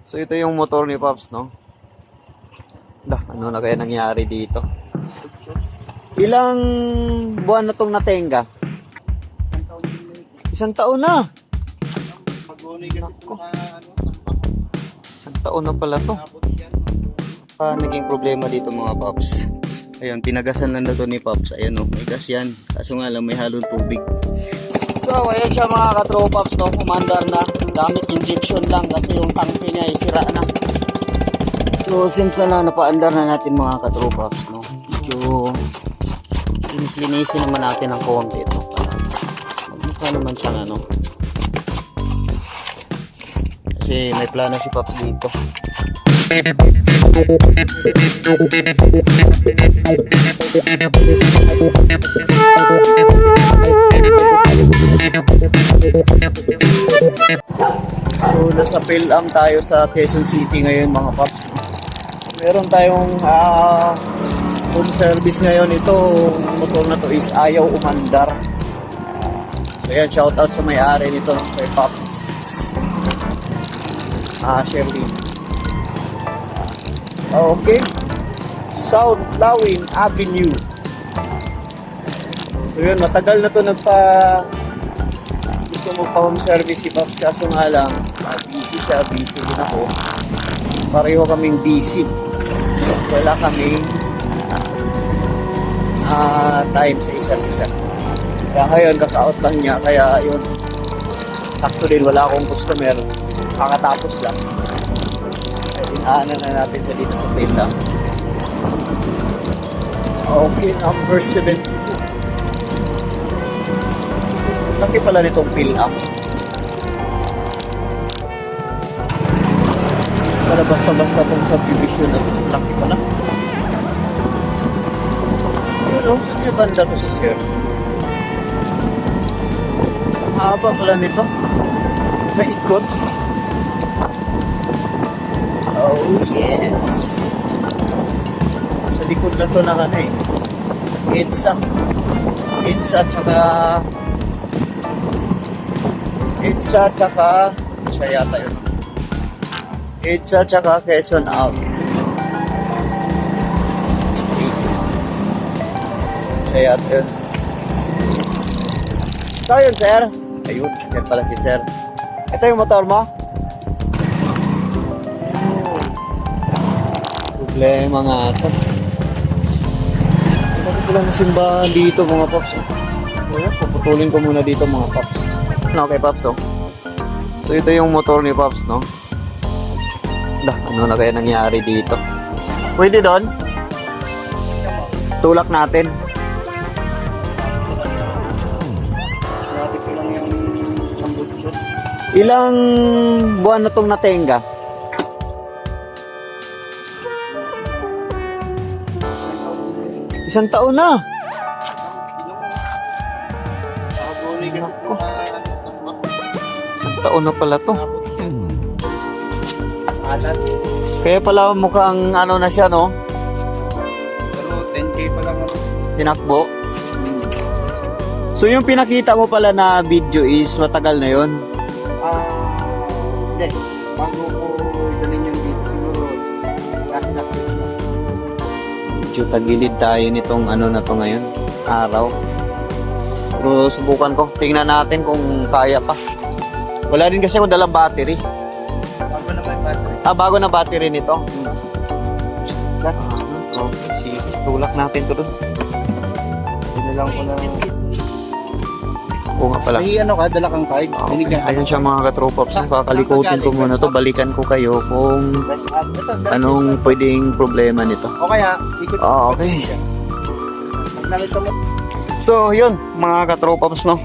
So ito yung motor ni Pops, no? Ano na kaya nangyari dito? Ilang buwan na tong natenga? Isang taon na. Nako. Isang taon na pala to. Naging problema dito mga Pops. Ayun, pinagasan lang na to ni Pops. Ayan o, may gas yan. Kaso nga lang may halong tubig. So, ayan siya mga katropaps, no? Umandar na. Gamit injection lang kasi yung tangke niya ay sira na. So, since na napaandar na natin mga katropaps, no? Medyo linis-linisin naman natin ng konti ito. Magmukha naman siyang ano. Kasi may plano si Pops dito. So nasa PhilAm tayo sa Quezon City ngayon mga Pops. Meron tayong home service ngayon. Ito motor na to is ayaw umandar. So yan, shout out sa may-ari nito ng kay Pops, Shirley. Okay, South Lawin Avenue. So yun, matagal na to gusto mo pa home service si Pops, kaso nga lang busy siya, busy din ako, pareho kaming busy, wala kaming time sa isa't isa. Kaya ngayon kaka-out lang niya, kaya yun, sakto din, wala akong customer, kakatapos lang. Dinaanan na natin siya dito sa PhilAm. Okay, number 72. Laki pala nitong PhilAm. Para basta-basta itong subdivision na ito. Laki pala. Ayun o, saan niya banda to si Sir? Haba pala nito. Naikot. Oh yes. Sa likod na to ng ano eh. EDSA tsaka siya yata yun. EDSA tsaka Quezon out. Siya yata yun. Ito yun, sir. Ayun, yan pala si sir. Ito yung motor mo? Problema nga ito. Bakit lang simbahan dito mga Pops? Kaya puputulin ko muna dito mga Pops. Okay Pops, oh. So ito yung motor ni Pops, no? Ano na kaya nangyari dito? Pwede doon? Tulak natin. Ilang buwan na tong natenga? Isang taon na. Nako. Isang taon na pala to. Kaya pala mukhang ano na siya, no? Pero 10K pa lang ako. Tinakbo. So yung pinakita mo pala na video is matagal na yon. Hindi. Bago ko dalhin yung dito siguro. Last week na. Medyo tagilid tayo nitong ano na to ngayon, araw. Pero subukan ko. Tingnan natin kung kaya pa. Wala din kasi akong dalang battery. Bago naman battery. Bago na battery nito. Sige, tulak natin to doon. Binilang ko na. Oo nga pala. May ano ka, dala kang card. Okay. Ayan siya mga katropaps. Kakalikutin ko muna to. Balikan ko kayo kung anong pwedeng problema nito. O kaya, ikot. Okay. Nakita mo. So, yun, mga katropaps, no?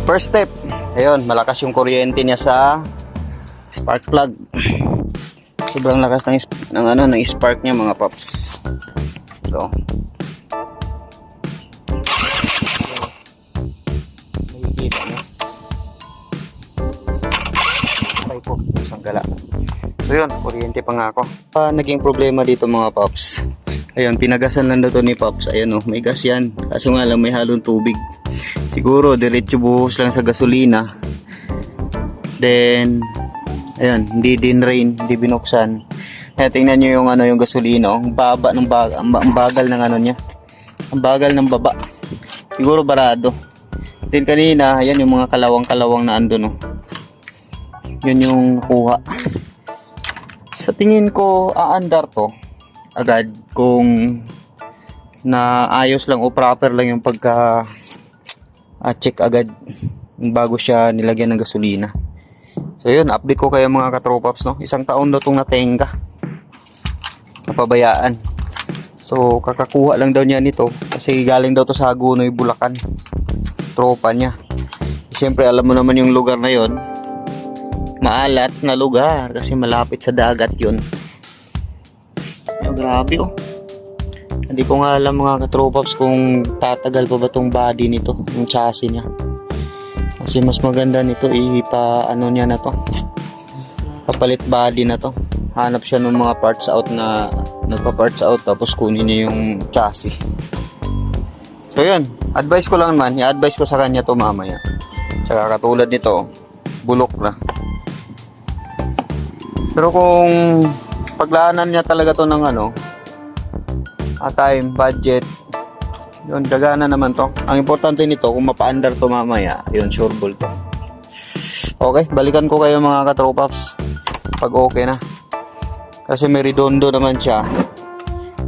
First step. Ayun, malakas yung kuryente niya sa spark plug. Sobrang lakas ng spark niya, mga paps. So, nakikita niyo. Patay po, isang gala. So yun, kuryente pa nga ako. Naging problema dito mga paps. Ayun, pinagasan lang na to ni Pops. Ayan may gas yan. Kaso nga lang may halong tubig. Siguro, diretso buhos lang sa gasolina. Then, Ayan, hindi din rain, hindi binuksan. Kaya tingnan nyo yung yung gasolina, ang baba ng ang bagal ng niya. Ang bagal ng baba. Siguro barado. Then kanina, ayan yung mga kalawang-kalawang na ando, no. Yun yung kuha. Sa tingin ko, aandar to agad kung naayos lang o proper lang yung pagka check agad bago siya nilagyan ng gasolina. So yun, update ko kayo mga katropaps, no. 1 taon na itong natenga, napabayaan. So kakakuha lang daw niya nito kasi galing daw to sa Hagonoy, Bulacan, tropa niya. Siyempre alam mo naman yung lugar na yon, maalat na lugar kasi malapit sa dagat yun. Grabe oh. Hindi ko nga alam mga katropaps kung tatagal pa ba tong body nito, yung chassis niya. Kasi mas maganda nito niya na to, papalit body na to. Hanap siya ng mga parts out na nagpa-parts out tapos kunin niya yung chassis. So yun, advice ko lang naman, i-advise ko sa kanya to mamaya. Tsaka katulad nito, bulok na. Pero kung paglaanan niya talaga to ng time, budget, yun, gagana naman to. Ang importante nito, kung mapa-under to mamaya, yun, sure ball to. Okay, balikan ko kayo mga katropaps pag okay na. Kasi may redondo naman siya.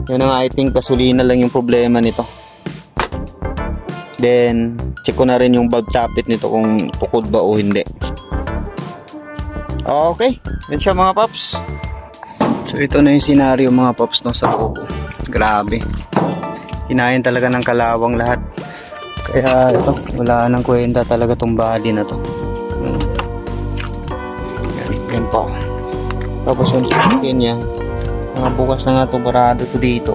Yun nga, I think gasolina lang yung problema nito. Then, check ko na rin yung valve tappet nito kung tukod ba o hindi. Okay, yun siya mga paps. So ito na yung senaryo mga paps, no, sa loob. Grabe. Hinayin talaga ng kalawang lahat. Kaya ito, wala nang kwenta talaga tong body na to. Yan po. Tapos yung chicken niya, mga bukas na nga to, barado to dito.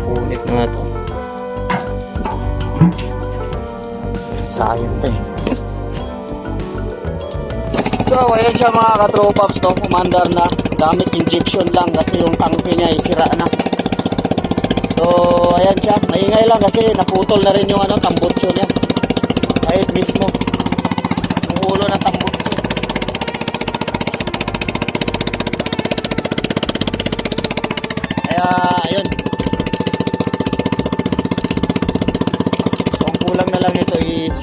Ulit na nga to. Sayang to eh. So ayan siya mga katropaps, no, umandar na. Gamit injection lang kasi yung tangke niya ay sira na. So ayan siya, maingay lang kasi naputol na rin yung tambutso niya. Side mismo, yung ulo ng tambutso. Kaya ayun. So ang kulang na lang nito is,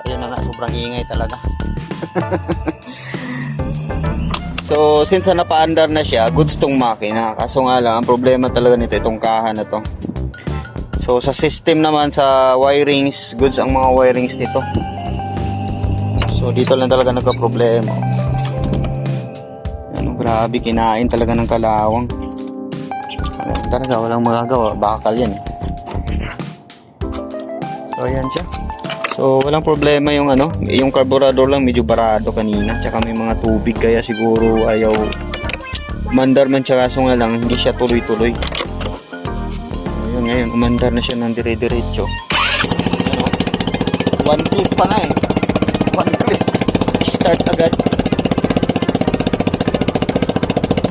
ayun na nga, sobrang ingay talaga. So since napa-under na siya, goods tong makina. Kaso nga lang, ang problema talaga nito itong kaha na to. So sa system naman, sa wirings, goods ang mga wirings nito. So dito lang talaga nagka-problema. Grabe, kinain talaga ng kalawang. Talaga walang magagawa, bakal yan eh. So ayan siya. So walang problema yung yung carburetor lang medyo barado kanina, tsaka may mga tubig kaya siguro ayaw umandar man, tsaka so nga lang hindi siya tuloy-tuloy. Ayun, ngayon umandar na siya ng dire-diretso. One click pa nga eh. One click. Start agad.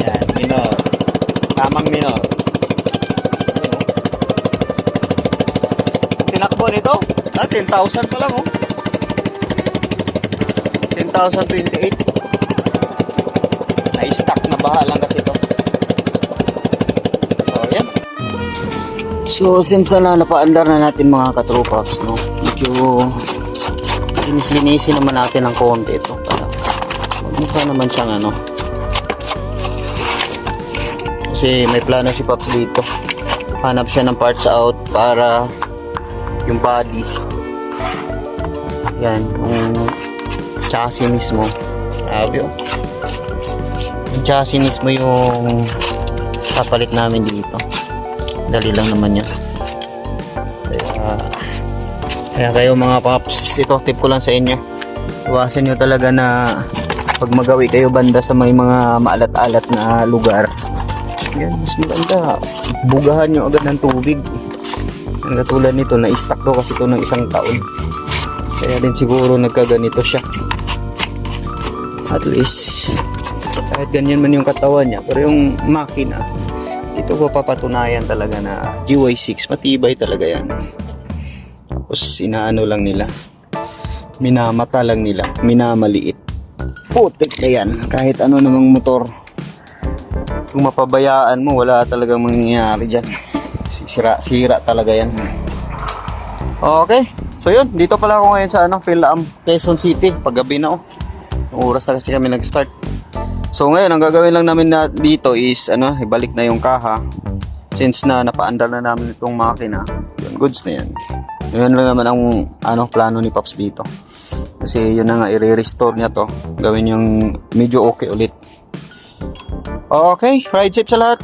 Yan, minor. Tamang minor. Tinakbo nito. 10,000 pa lang oh. 10,028. Na-stuck na baha lang kasi ito. So yan. So since na napa-andar na natin mga katropaps, no, medyo linis-linisin naman natin ng konti ito para mukha naman siyang kasi may plano si Paps dito. Hanap siya ng parts out para yung body, yan, yung chassis mismo. Sabi oh, yung chassis mismo yung papalit namin dito. Dali lang naman yan. Kaya kayo mga paps, ito tip ko lang sa inyo, iwasan nyo talaga na pag magawi kayo banda sa may mga maalat-alat na lugar, yan, mas maganda bugahan nyo agad ng tubig. Ang katulad nito, na-stuck daw kasi ito ng 1 taon. Kaya din siguro nagkaganito siya. At least, kahit ganyan man yung katawan niya, pero yung makina, ito ko papatunayan talaga na GY6, matibay talaga yan. Tapos inaano lang nila. Minamata lang nila, minamaliit. Putik na yan, kahit ano namang motor. Kung mapabayaan mo, wala talagang mangyayari dyan. Sira talaga yan. Okay, so yun, dito pala ako ngayon sa Philam, Quezon City, paggabi na Yung oras na kasi kami nag-start. So ngayon, ang gagawin lang namin na dito is ibalik na yung kaha. Since na napaandar na namin itong makina, yun, goods na yan. Yun lang naman ang plano ni Pops dito. Kasi yun na nga, i-restore niya to. Gawin yung medyo okay ulit. Okay, ride safe sa lahat.